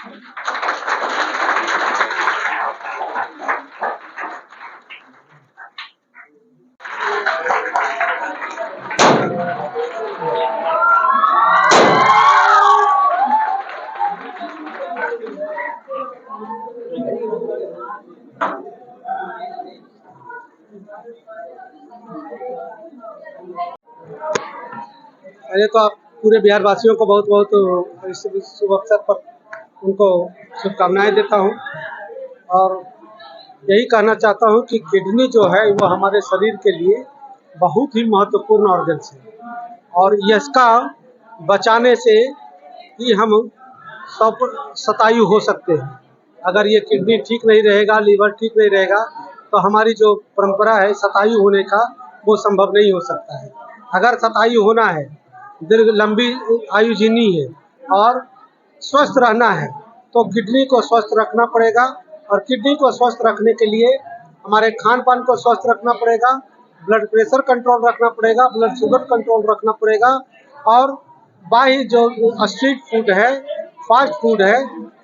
पहले तो आप पूरे बिहार वासियों को बहुत बहुत इस शुभ अवसर पर उनको शुभकामनाएं देता हूं और यही कहना चाहता हूं कि किडनी जो है वो हमारे शरीर के लिए बहुत ही महत्वपूर्ण ऑर्गन्स है और इसका बचाने से ही हम सब शतायु हो सकते हैं। अगर ये किडनी ठीक नहीं रहेगा, लीवर ठीक नहीं रहेगा तो हमारी जो परंपरा है शतायु होने का वो संभव नहीं हो सकता है। अगर शतायु होना है, दीर्घ लंबी आयु जीनी है और स्वस्थ रहना है तो किडनी को स्वस्थ रखना पड़ेगा और किडनी को स्वस्थ रखने के लिए हमारे खान पान को स्वस्थ रखना पड़ेगा, ब्लड प्रेशर कंट्रोल रखना पड़ेगा, ब्लड शुगर कंट्रोल रखना पड़ेगा और बाहरी जो स्ट्रीट फूड है, फास्ट फूड है,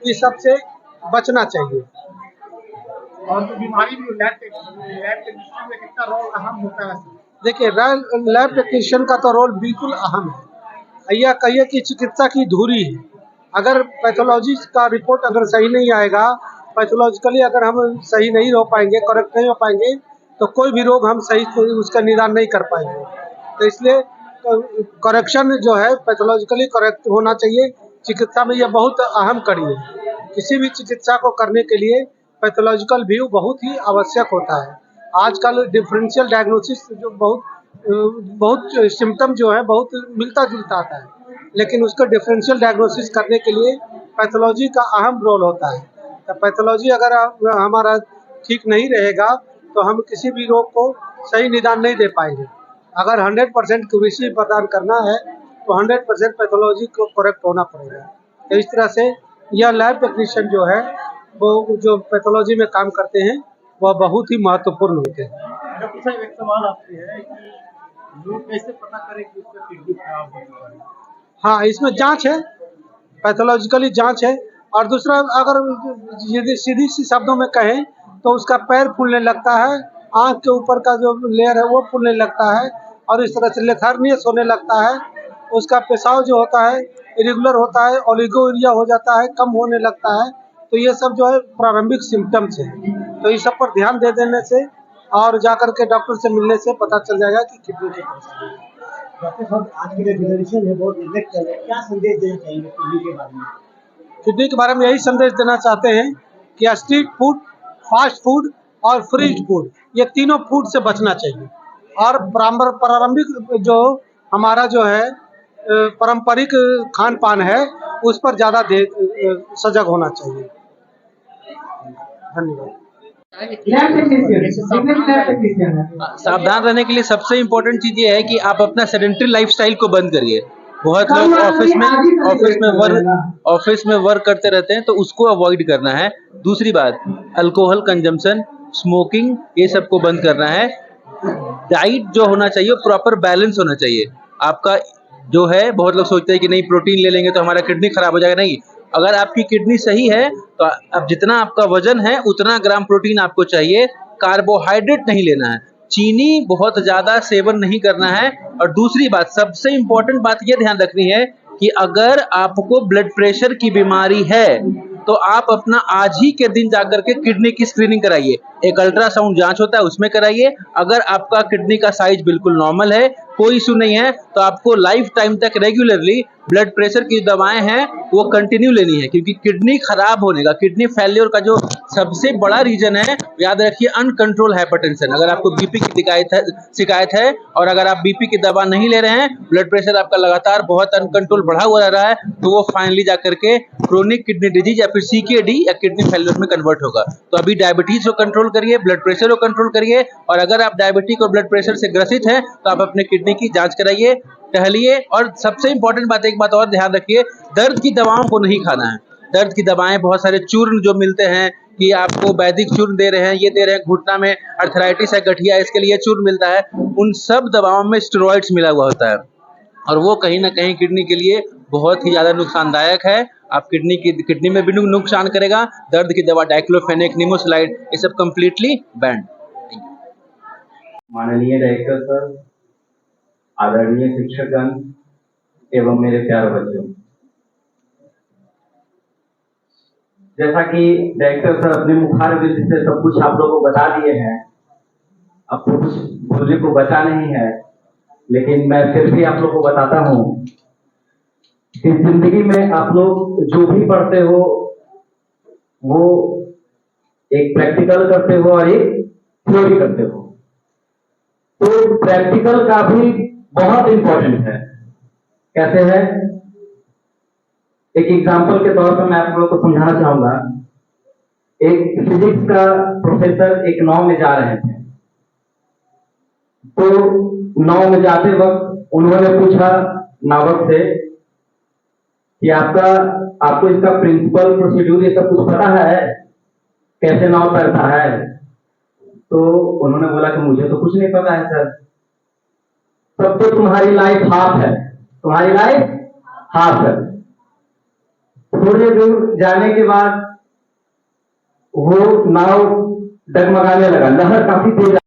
इस सब से बचना चाहिए। और तो बीमारी में लैब टेक्नीशियन में कितना रोल अहम होता है? देखिए, लैब टेक्नीशियन का तो रोल बिल्कुल अहम है। यह कहिए कि चिकित्सा की धुरी है। अगर पैथोलॉजी का रिपोर्ट अगर सही नहीं आएगा, पैथोलॉजिकली अगर हम सही नहीं हो पाएंगे, करेक्ट नहीं हो पाएंगे तो कोई भी रोग हम सही उसका निदान नहीं कर पाएंगे। तो इसलिए करेक्शन जो है पैथोलॉजिकली करेक्ट होना चाहिए। चिकित्सा में यह बहुत अहम कड़ी है। किसी भी चिकित्सा को करने के लिए पैथोलॉजिकल व्यू बहुत ही आवश्यक होता है। आजकल डिफरेंशियल डायग्नोसिस जो बहुत सिम्टम जो है बहुत मिलता जुलता आता है, लेकिन उसको डिफरेंशियल डायग्नोसिस करने के लिए पैथोलॉजी का अहम रोल होता है। तो पैथोलॉजी अगर हमारा ठीक नहीं रहेगा तो हम किसी भी रोग को सही निदान नहीं दे पाएंगे। अगर 100% एक्यूरेसी प्रदान करना है तो 100% पैथोलॉजी को करेक्ट होना पड़ेगा। तो इस तरह से यह लैब टेक्नीशियन जो है वो जो पैथोलॉजी में काम करते हैं वह बहुत ही महत्वपूर्ण होते हैं। डॉक्टर साहब, एक सवाल आपसे है कि लोग कैसे पता करें कि उसका किडनी खराब हो चुका है? हाँ, इसमें जांच है, पैथोलॉजिकली जांच है। और दूसरा, अगर यदि सीधी सी शब्दों में कहें तो उसका पैर फूलने लगता है, आँख के ऊपर का जो लेयर है वो फूलने लगता है और इस तरह से लेथार्नियस होने लगता है। उसका पेशाब जो होता है इरेगुलर होता है, ओलिगोयूरिया हो जाता है, कम होने लगता है। तो ये सब जो है प्रारंभिक सिम्टम्स हैं। तो इस सब पर ध्यान दे देने से और जाकर के डॉक्टर से मिलने से पता चल जाएगा कि किडनी की परेशानी है। डॉक्टर साहब, आज की जो जनरेशन है बहुत नेग्लेक्ट कर रहे हैं, क्या संदेश देना चाहेंगे किडनी के बारे में? किडनी के बारे में यही संदेश देना चाहते हैं कि स्ट्रीट फूड, फास्ट फूड और फ्रीज फूड, ये तीनों फूड से बचना चाहिए और प्रारंभिक जो हमारा जो है पारंपरिक खान पान है उस पर ज़्यादा सजग होना चाहिए। धन्यवाद। सावधान रहने के लिए सबसे इम्पोर्टेंट चीज ये है कि आप अपना सेडेंटरी लाइफस्टाइल को बंद करिए। बहुत लोग ऑफिस में वर्क करते रहते हैं तो उसको अवॉइड करना है। दूसरी बात, अल्कोहल कंजम्पशन, स्मोकिंग, ये सब को बंद करना है। डाइट जो होना चाहिए प्रॉपर बैलेंस होना चाहिए। आपका जो है, बहुत लोग सोचते हैं कि नहीं प्रोटीन ले लेंगे तो हमारा किडनी खराब हो जाएगा। नहीं, अगर आपकी किडनी सही है तो अब जितना आपका वजन है उतना ग्राम प्रोटीन आपको चाहिए। कार्बोहाइड्रेट नहीं लेना है, चीनी बहुत ज्यादा सेवन नहीं करना है। और दूसरी बात, सबसे इम्पोर्टेंट बात ये ध्यान रखनी है कि अगर आपको ब्लड प्रेशर की बीमारी है तो आप अपना आज ही के दिन जाकर के किडनी की स्क्रीनिंग कराइए। एक अल्ट्रासाउंड जांच होता है, उसमें कराइए। अगर आपका किडनी का साइज बिल्कुल नॉर्मल है, कोई इशू नहीं है, तो आपको लाइफ टाइम तक रेगुलरली ब्लड प्रेशर की दवाएं हैं वो कंटिन्यू लेनी है। क्योंकि किडनी खराब होने का, किडनी फेल्योर का जो सबसे बड़ा रीजन है, याद रखिए, अनकंट्रोल हाइपरटेंशन। अगर आपको बीपी की शिकायत है और अगर आप बीपी की दवा नहीं ले रहे हैं, ब्लड प्रेशर आपका लगातार बहुत अनकंट्रोल बढ़ा हुआ रहा है, तो वो फाइनली जाकर के क्रोनिक किडनी डिजीज या फिर CKD या किडनी फेल्योर में कन्वर्ट होगा। तो अभी डायबिटीज को कंट्रोल करिए, ब्लड प्रेशर को कंट्रोल करिए। और अगर आप डायबिटिक और ब्लड प्रेशर से ग्रसित हैं तो आप अपने किडनी की जांच कराइए, टहलिए। और सबसे इंपॉर्टेंट बात, एक बात और ध्यान रखिए, दर्द की दवाओं को नहीं खाना है। दर्द की दवाएं बहुत सारे चूर्ण जो मिलते हैं कि आपको वैदिक चूर्ण दे रहे हैं, ये दे रहे हैं, घुटना में अर्थराइटिस है, गठिया, इसके लिए चूर्ण मिलता है, उन सब दवाओं में स्टेरॉइड्स मिला हुआ होता है और वो कहीं ना कहीं किडनी के लिए बहुत ही ज़्यादा नुकसानदायक है। आप किडनी में भी नुकसान करेगा। दर्द की दवा डाइक्लोफेनेक, निमोसलाइड, ये सब कम्प्लीटली बैंड। माननीय डायरेक्टर सर, आदरणीय शिक्षकगण एवं मेरे प्यारे बच्चों, जैसा कि डायरेक्टर सर अपने मुखारबिंद से सब कुछ आप लोगों को बता दिए हैं, अब तो कुछ बोलने को बचा नहीं है, लेकिन मैं फिर भी आप लोगों को बताता हूँ कि जिंदगी में आप लोग जो भी पढ़ते हो वो एक प्रैक्टिकल करते हो और एक थ्योरी करते हो। तो प्रैक्टिकल का भी बहुत इंपॉर्टेंट है। कैसे है? एक एग्जांपल के तौर पर मैं आप लोगों को समझाना चाहूंगा। एक फिजिक्स का प्रोफेसर एक नाव में जा रहे थे, तो नाव में जाते वक्त उन्होंने पूछा नावक से कि आपको इसका प्रिंसिपल प्रोसीड्यूर ये सब कुछ पता है, कैसे नाव तैरता है? तो उन्होंने बोला कि मुझे तो कुछ नहीं पता है सर। तब तो तुम्हारी लाइफ हाफ है, तुम्हारी लाइफ हाफ है। थोड़ी दूर जाने के बाद वो नाव डगमगाने लगा, लहर काफी तेज।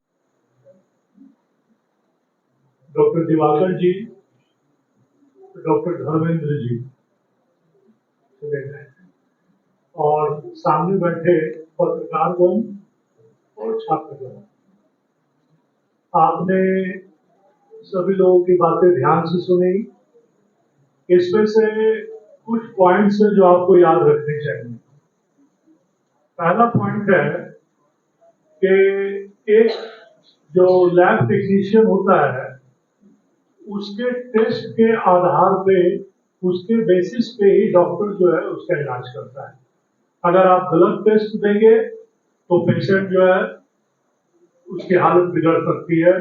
डॉक्टर दिवाकर जी, डॉक्टर धर्मेंद्र जी और सामने बैठे पत्रकारगण और छात्रगण, आपने सभी लोगों की बातें ध्यान से सुनी। इसमें से कुछ पॉइंट्स हैं जो आपको याद रखने चाहिए। पहला पॉइंट है कि एक जो लैब टेक्नीशियन होता है उसके टेस्ट के आधार पे, उसके बेसिस पे ही डॉक्टर जो है उसका इलाज करता है। अगर आप गलत टेस्ट देंगे तो पेशेंट जो है उसकी हालत बिगड़ सकती है,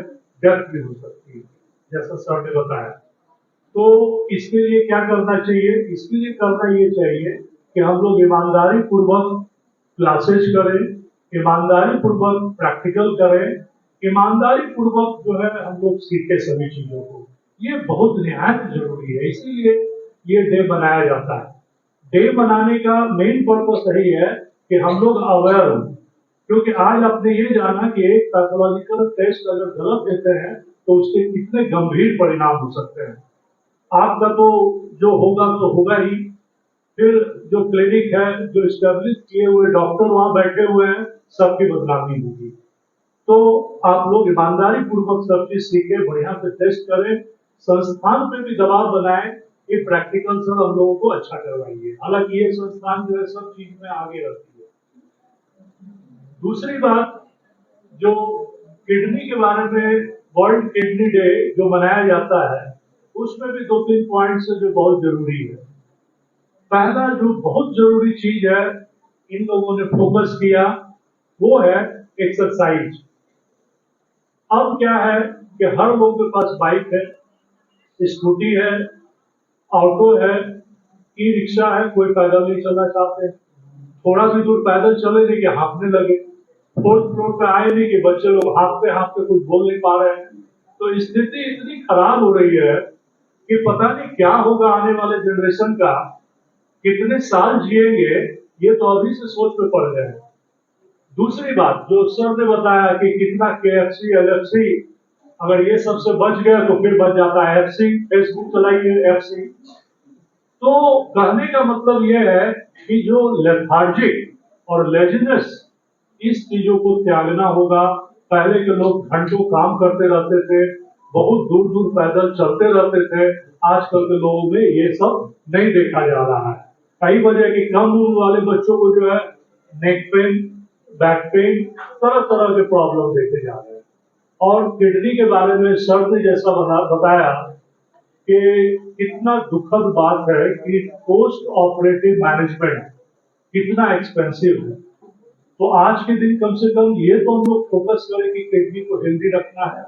डेथ भी हो सकती है, जैसा सर ने बताया। तो इसके लिए क्या करना चाहिए? इसके लिए करना ये चाहिए कि हम लोग ईमानदारी पूर्वक क्लासेज करें, ईमानदारी पूर्वक प्रैक्टिकल करें, ईमानदारी पूर्वक जो है हम लोग सीखें सभी चीजों को। ये बहुत निहायत जरूरी है, इसीलिए ये डे बनाया जाता है। डे बनाने का मेन पर्पस यही है कि हम लोग अवेयर हों, क्योंकि आज आपने ये जाना कि एक पैथोलॉजिकल टेस्ट अगर गलत देते हैं तो उसके कितने गंभीर परिणाम हो सकते हैं। आपका तो जो होगा तो होगा ही, फिर जो क्लिनिक है, जो एस्टेब्लिश किए हुए डॉक्टर वहां बैठे हुए हैं, सबकी बदनामी होगी। तो आप लोग ईमानदारी पूर्वक सब चीज सीखें, बढ़िया से टेस्ट करें, संस्थान पे भी दबाव बनाएं कि प्रैक्टिकल सब हम लोगों को अच्छा करवाइए। हालांकि ये संस्थान जो है सब चीज में आगे रहती है। दूसरी बात, जो किडनी के बारे में वर्ल्ड किडनी डे जो मनाया जाता है, उसमें भी 2-3 पॉइंट्स है जो बहुत जरूरी है। पहला जो बहुत जरूरी चीज है इन लोगों ने फोकस किया, वो है एक्सरसाइज। अब क्या है कि हर लोग के पास बाइक है, स्कूटी है, ऑटो है, ई रिक्शा है, कोई पैदल नहीं चलना चाहते। थोड़ा भी दूर पैदल चले नहीं कि हाँफने लगे, 4th फ्लोर पे आए नहीं कि बच्चे लोग हाँफते हाँफते कुछ बोल नहीं पा रहे हैं। तो स्थिति इतनी खराब हो रही है कि पता नहीं क्या होगा आने वाले जनरेशन का, कितने साल जिएंगे, ये तो अभी से सोच में पड़ गए। दूसरी बात जो सर ने बताया कि कितना KFC, LFC, अगर ये सबसे बच गया तो फिर बच जाता है FC, फेसबुक चलाइए FC। तो कहने का मतलब यह है कि जो लेथार्जिक और लेजिनेस, इस चीजों को त्यागना होगा। पहले के लोग घंटों काम करते रहते थे, बहुत दूर दूर पैदल चलते रहते थे। आजकल के लोगों में ये सब नहीं देखा जा रहा है। कई वजह की कम उम्र वाले बच्चों को जो है नेक पेन, बैक पेन, तरह तरह के प्रॉब्लम देखे जा रहे हैं। और किडनी के बारे में सर ने जैसा बताया कि कितना दुखद बात है कि पोस्ट ऑपरेटिव मैनेजमेंट कितना एक्सपेंसिव है। तो आज के दिन कम से कम ये तो हम लोग फोकस करें कि किडनी को हेल्दी रखना है।